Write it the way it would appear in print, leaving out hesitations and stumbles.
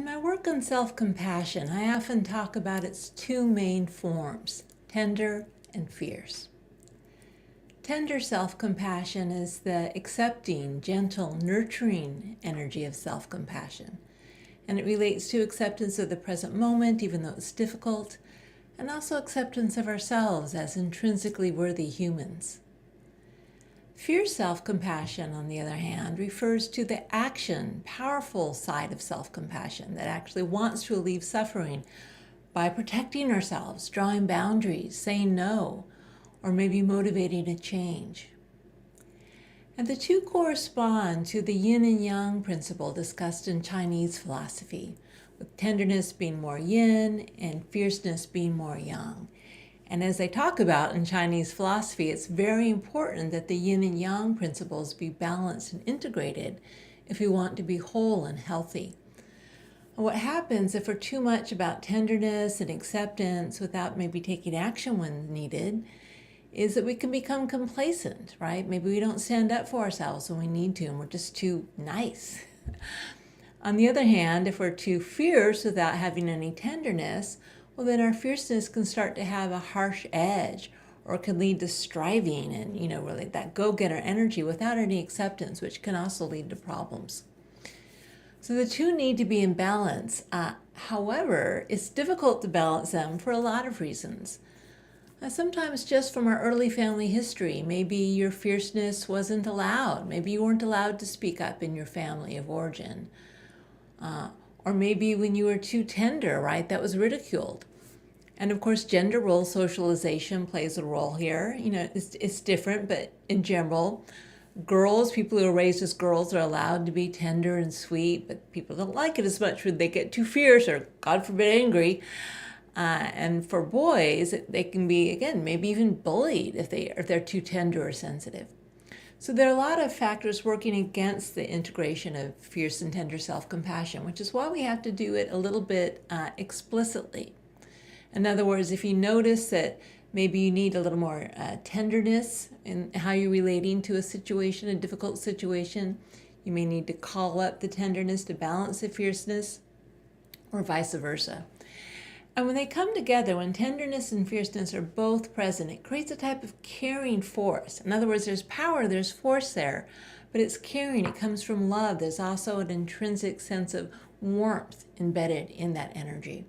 In my work on self-compassion, I often talk about its two main forms, tender and fierce. Tender self-compassion is the accepting, gentle, nurturing energy of self-compassion. And it relates to acceptance of the present moment, even though it's difficult, and also acceptance of ourselves as intrinsically worthy humans. Fierce self-compassion, on the other hand, refers to the action, powerful side of self-compassion that actually wants to relieve suffering by protecting ourselves, drawing boundaries, saying no, or maybe motivating a change. And the two correspond to the yin and yang principle discussed in Chinese philosophy, with tenderness being more yin and fierceness being more yang. And as I talk about in Chinese philosophy, it's very important that the yin and yang principles be balanced and integrated if we want to be whole and healthy. And what happens if we're too much about tenderness and acceptance without maybe taking action when needed is that we can become complacent, right? Maybe we don't stand up for ourselves when we need to and we're just too nice. On the other hand, if we're too fierce without having any tenderness, well, then our fierceness can start to have a harsh edge or can lead to striving and, really that go-getter energy without any acceptance, which can also lead to problems. So the two need to be in balance. However, it's difficult to balance them for a lot of reasons. Sometimes just from our early family history, maybe your fierceness wasn't allowed. Maybe you weren't allowed to speak up in your family of origin. Or maybe when you were too tender, right, that was ridiculed. And of course, gender role socialization plays a role here. It's different, but in general, girls, people who are raised as girls are allowed to be tender and sweet, but people don't like it as much when they get too fierce or, God forbid, angry. And for boys, they can be, again, maybe even bullied if they're too tender or sensitive. So there are a lot of factors working against the integration of fierce and tender self-compassion, which is why we have to do it a little bit explicitly. In other words, if you notice that maybe you need a little more tenderness in how you're relating to a situation, a difficult situation, you may need to call up the tenderness to balance the fierceness, or vice versa. And when they come together, when tenderness and fierceness are both present, it creates a type of caring force. In other words, there's power, there's force there, but it's caring, it comes from love. There's also an intrinsic sense of warmth embedded in that energy.